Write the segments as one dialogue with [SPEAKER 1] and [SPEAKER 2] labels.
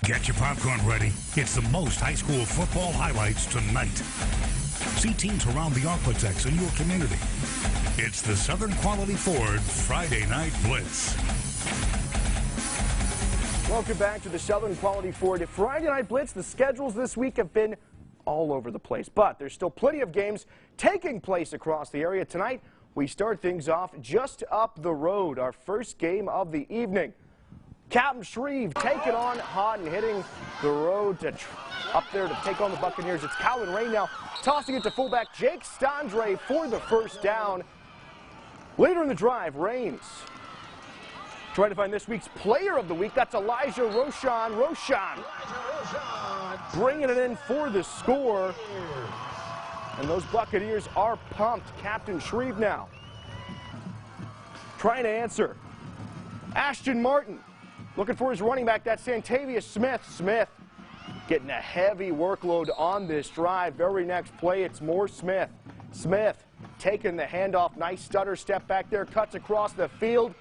[SPEAKER 1] Get your popcorn ready. It's the most high school football highlights tonight. See teams around the Arklatex in your community. It's the Southern Quality Ford Friday Night Blitz.
[SPEAKER 2] Welcome back to the Southern Quality Ford Friday Night Blitz. The schedules this week have been all over the place, but there's still plenty of games taking place across the area. Tonight, we start things off just up the road. Our first game of the evening. Captain SHREVE taking on HAUGHTON, hitting the road to up there to take on the Buccaneers. It's Calvin Rain now, tossing it to fullback Jake Stondre for the first down. Later in the drive, Rains trying to find this week's player of the week. That's Elijah Rochon. Rochon bringing it in for the score. And those Buccaneers are pumped. Captain SHREVE now trying to answer. Ashton Martin looking for his running back. That's Santavius Smith. Smith getting a heavy workload on this drive. Very next play, it's more Smith. Smith taking the handoff. Nice stutter step back there. Cuts across the field.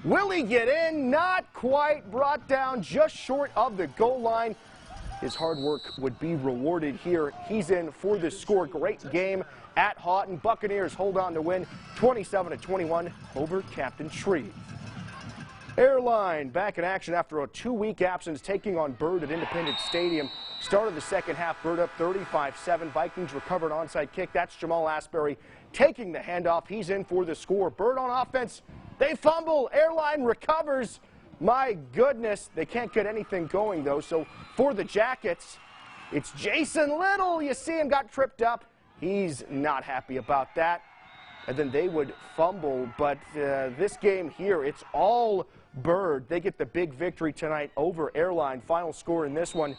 [SPEAKER 2] Will he get in? Not quite. Brought down just short of the goal line. His hard work would be rewarded here. He's in for the score. Great game at HAUGHTON. Buccaneers hold on to win 27-21 over Captain SHREVE. AIRLINE back in action after a 2-week absence, taking on BYRD at Independence Stadium. Started the second half, BYRD up 35-7. Vikings recovered onside kick. That's Jamal Asbury taking the handoff. He's in for the score. BYRD on offense. They fumble. AIRLINE recovers. My goodness, they can't get anything going, though. So for the Jackets, it's Jason Little. You see him got tripped up. He's not happy about that. And then they would fumble. But this game here, it's all BYRD. They get the big victory tonight over AIRLINE. Final score in this one,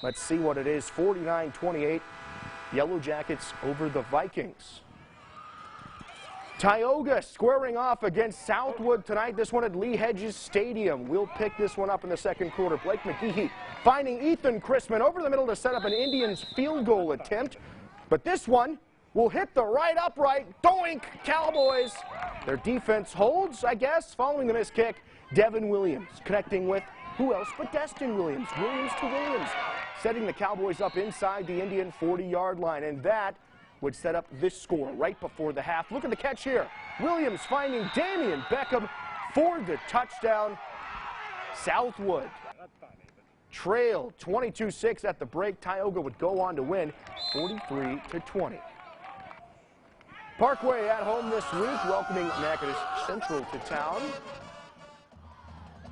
[SPEAKER 2] let's see what it is, 49-28. Yellow Jackets over the Vikings. TIOGA squaring off against Southwood tonight. This one at Lee Hedges Stadium. We'll pick this one up in the second quarter. Blake McGehee finding Ethan Chrisman over the middle to set up an Indians field goal attempt. But this one will hit the right upright. Doink! Cowboys. Their defense holds, I guess, following the missed kick. Devin Williams connecting with who else but Destin Williams. Williams to Williams. Setting the Cowboys up inside the Indian 40-yard line. And that would set up this score right before the half. Look at the catch here. Williams finding Damian Beckham for the touchdown. Southwood trailed 22-6 at the break. TIOGA would go on to win 43-20. Parkway at home this week, welcoming Natchitoches Central to town.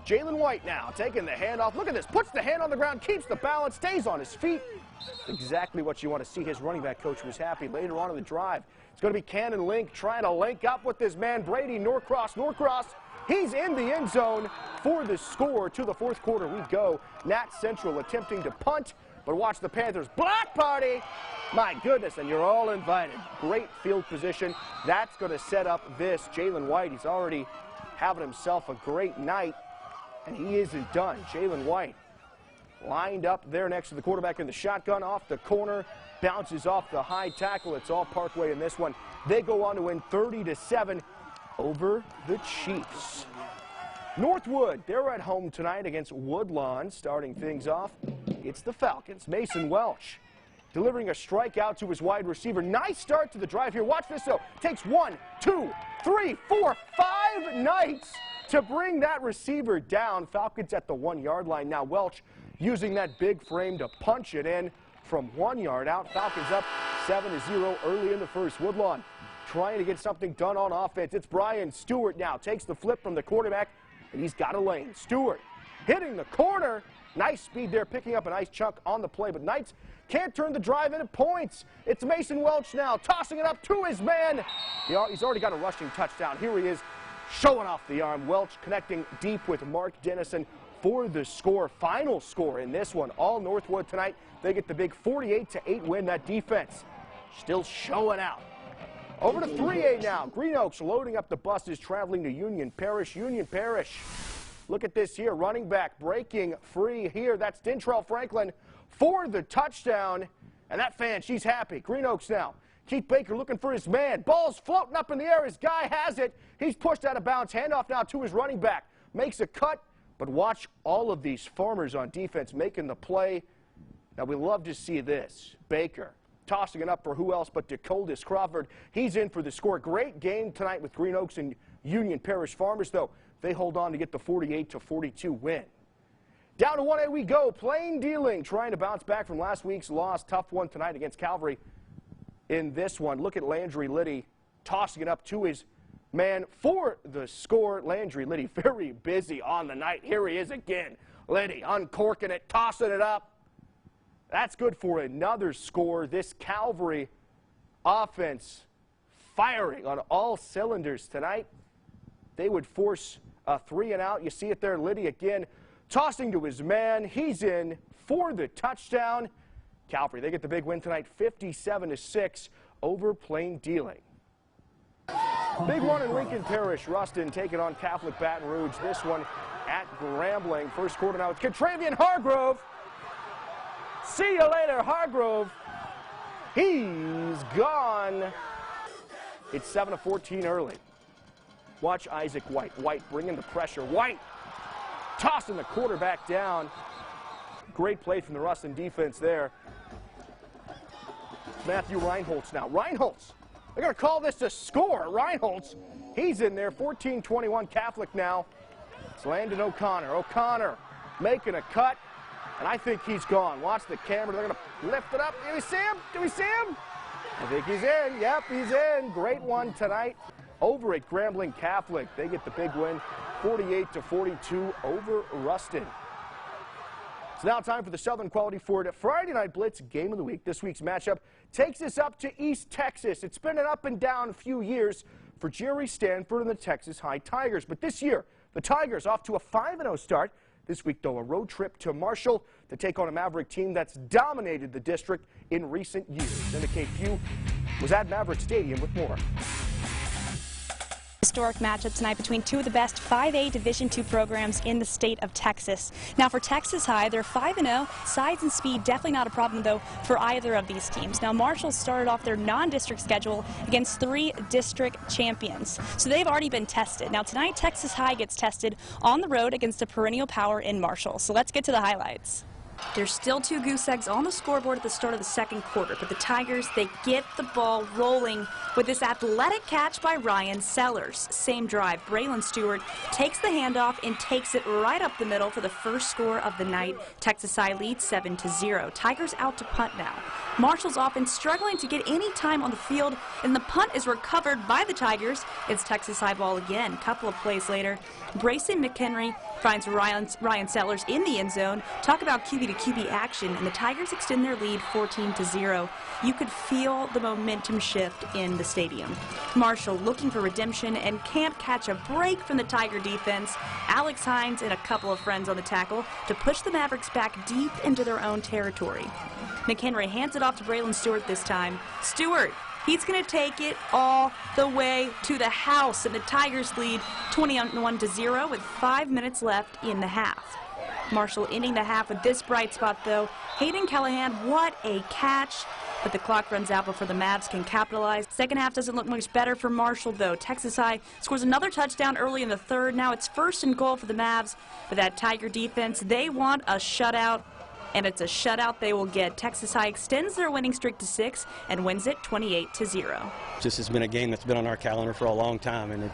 [SPEAKER 2] Jalen White now taking the handoff. Look at this. Puts the hand on the ground, keeps the balance, stays on his feet. Exactly what you want to see. His running back coach was happy. Later on in the drive, it's going to be Cannon Link trying to link up with this man, Brady Norcross. Norcross, he's in the end zone for the score. To the fourth quarter we go. Nat Central attempting to punt, but watch the Panthers block party. My goodness, and you're all invited. Great field position. That's going to set up this. Jalen White, he's already having himself a great night, and he isn't done. Jalen White lined up there next to the quarterback in the shotgun, off the corner, bounces off the high tackle. It's all Parkway in this one. They go on to win 30-7 over the Chiefs. Northwood, they're at home tonight against Woodlawn. Starting things off, it's the Falcons. Mason Welch delivering a strikeout to his wide receiver. Nice start to the drive here. Watch this, though. Takes 1, 2, 3, 4, 5 nights to bring that receiver down. Falcons at the 1-yard line. Now Welch using that big frame to punch it in from 1 yard out. Falcons up 7-0 early in the first. Woodlawn trying to get something done on offense. It's Brian Stewart now. Takes the flip from the quarterback, and he's got a lane. Stewart hitting the corner. Nice speed there, picking up a nice chunk on the play, but Knights can't turn the drive into points. It's Mason Welch now, tossing it up to his man. He's already got a rushing touchdown. Here he is, showing off the arm. Welch connecting deep with Mark Dennison for the score. Final score in this one, all Northwood tonight. They get the big 48-8 win. That defense still showing out. Over to 3A now. Green Oaks loading up the buses, traveling to Union Parish. Union Parish, look at this here. Running back breaking free here. That's Dintrell Franklin for the touchdown. And that fan, she's happy. Green Oaks now. Keith Baker looking for his man. Ball's floating up in the air. His guy has it. He's pushed out of bounds. Handoff now to his running back. Makes a cut. But watch all of these farmers on defense making the play. Now, we love to see this. Baker tossing it up for who else but Dakotas Crawford. He's in for the score. Great game tonight with Green Oaks and Union Parish Farmers, though. They hold on to get the 48-42 win. Down to 1A we go. Plain dealing, trying to bounce back from last week's loss. Tough one tonight against Calvary in this one. Look at Landry Liddy tossing it up to his man for the score. Landry Liddy very busy on the night. Here he is again. Liddy uncorking it, tossing it up. That's good for another score. This Calvary offense firing on all cylinders tonight. They would force a 3-and-out. You see it there, Liddy again tossing to his man. He's in for the touchdown. Calvary, they get the big win tonight, 57-6 over Plain Dealing. Big one in Lincoln Parish. Ruston taking on Catholic Baton Rouge. This one at Grambling. First quarter now. It's Contravian Hargrove. See you later, Hargrove. He's gone. It's 7-14 early. Watch Isaac White. White bringing the pressure. White tossing the quarterback down. Great play from the Ruston defense there. Matthew Reinholtz now. Reinholtz. They're going to call this a score. Reinholtz, he's in there. 14-21 Catholic now. It's Landon O'Connor. O'Connor making a cut, and I think he's gone. Watch the camera. They're going to lift it up. Do we see him? Do we see him? I think he's in. Yep, he's in. Great one tonight over at Grambling Catholic. They get the big win, 48-42 over Ruston. It's now time for the Southern Quality Ford Friday Night Blitz Game of the Week. This week's matchup takes us up to East Texas. It's been an up and down few years for GERRY, Stanford, and the Texas High Tigers. But this year, the Tigers off to a 5-0 start. This week, though, a road trip to Marshall to take on a Maverick team that's dominated the district in recent years. And the KPU was at Maverick Stadium with more.
[SPEAKER 3] Historic matchup tonight between two of the best 5A Division II programs in the state of Texas. Now for Texas High, they're 5-0. Size and speed definitely not a problem though for either of these teams. Now Marshall started off their non-district schedule against 3 district champions, so they've already been tested. Now tonight Texas High gets tested on the road against a perennial power in Marshall. So let's get to the highlights. There's still 2 goose eggs on the scoreboard at the start of the second quarter, but the Tigers, they get the ball rolling with this athletic catch by Ryan Sellers. Same drive, Braylon Stewart takes the handoff and takes it right up the middle for the first score of the night. Texas High leads 7-0. Tigers out to punt now. Marshall's offense struggling to get any time on the field, and the punt is recovered by the Tigers. It's Texas High ball again. Couple of plays later, BRAYSON MCHENRY finds Ryan Sellers in the end zone. Talk about QB to QB action, and the Tigers extend their lead 14-0. You could feel the momentum shift in the stadium. Marshall looking for redemption and can't catch a break from the Tiger defense. Alex Hines and a couple of friends on the tackle to push the Mavericks back deep into their own territory. McHenry hands it off to Braylon Stewart this time. Stewart, he's going to take it all the way to the house, and the Tigers lead 21-0 with 5 minutes left in the half. Marshall ending the half with this bright spot, though. Hayden Callahan, what a catch. But the clock runs out before the Mavs can capitalize. Second half doesn't look much better for Marshall, though. Texas High scores another touchdown early in the third. Now it's 1st and goal for the Mavs. But that Tiger defense, they want a shutout. And it's a shutout they will get. Texas High extends their winning streak to 6 and wins it 28-0.
[SPEAKER 4] This has been a game that's been on our calendar for a long time, and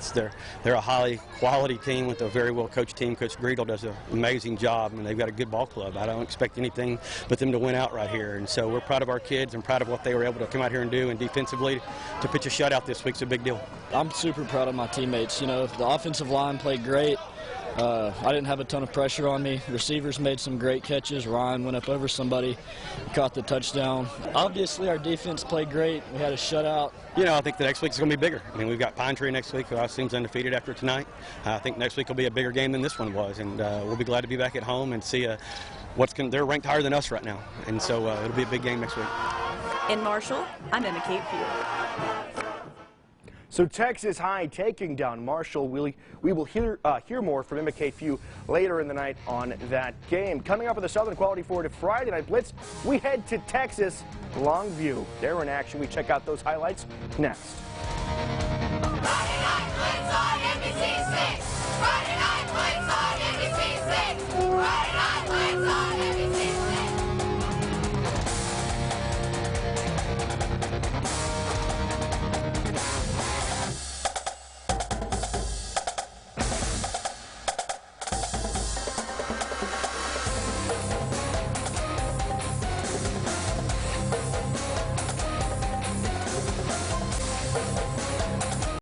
[SPEAKER 4] they're a highly quality team with a very well coached team. Coach Greedle does an amazing job, and they've got a good ball club. I don't expect anything but them to win out right here, and so we're proud of our kids and proud of what they were able to come out here and do, and defensively to pitch a shutout this week's a big deal.
[SPEAKER 5] I'm super proud of my teammates. You know, the offensive line played great. I didn't have a ton of pressure on me. Receivers made some great catches. Ryan went up over somebody, caught the touchdown. Obviously, our defense played great. We had a shutout.
[SPEAKER 4] You know, I think the next week is going to be bigger. I mean, we've got Pine Tree next week, who seems undefeated after tonight. I think next week will be a bigger game than this one was, and we'll be glad to be back at home and see they're ranked higher than us right now, and so it'll be a big game next week.
[SPEAKER 3] In Marshall, I'm Emma Kate Field.
[SPEAKER 2] So Texas High taking down Marshall. We will hear more from McKay Few later in the night on that game. Coming up with the Southern Quality Ford Friday Night Blitz, we head to Texas, Longview. They're in action. We check out those highlights next.
[SPEAKER 6] Friday Night Blitz.